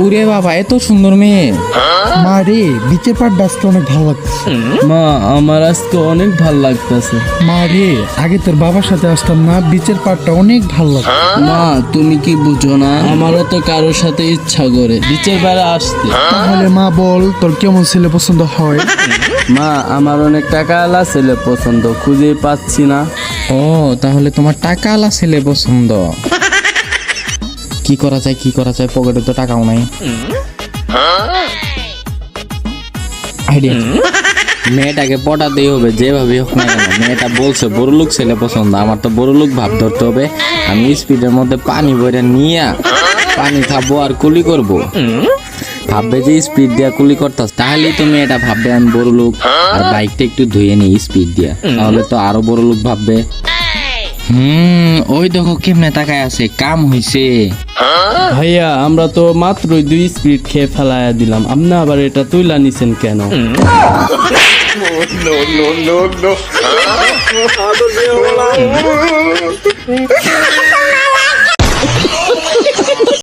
ওরে বাবা, এত সুন্দর মেয়ে। মা রে, বিচের পাড়টা আজকে অনেক ভালো লাগছে। মা আমার আজকে অনেক ভাল লাগতেছে। মা রে, আগে তোর বাবার সাথে আসতাম না, বিচের পাড়টা অনেক ভালো লাগে। মা তুমি কি বুঝো না, আমারও তো কারোর সাথে ইচ্ছা করে বিচের পাড়ে আসতে। তাহলে মা বল, তোর কেমন ছেলে পছন্দ হয়? মা আমার অনেক টাকাওয়ালা ছেলে পছন্দ, খুঁজে পাচ্ছি না। ও, তাহলে তোমার টাকাওয়ালা ছেলে পছন্দ। কি করা যায়, কি করা যায়, পকেটে তো টাকাও নাই। আইডিয়া, মেয়েটাকে পটাতেই হবে যেভাবে হোক না কেন। মেয়েটা বলছে বড়লোক ছেলে পছন্দ, আমার তো বড়লোক ভাব ধরতে হবে। আমি স্পিডের মধ্যে পানি ভরে নিয়ে পানি খাবো আর কুলি করব। ভাববে যে স্পিড দিয়া কুলি করতাস, তাহলেই তো মেয়েটা ভাববে আমি বড়লোক। আর বাইকটা একটু ধুয়ে নিই স্পিড দিয়া, তাহলে তো আরো বড়লোক ভাববে। ওই দেখো কেমনে তাকায় আছে, কাম হইছে। ভাইয়া আমরা তো মাত্রই 2 স্পিড খেয়ে ফেলাইয়া দিলাম, আপনি আবার এটা তুইলা নিছেন কেন? no, no, no.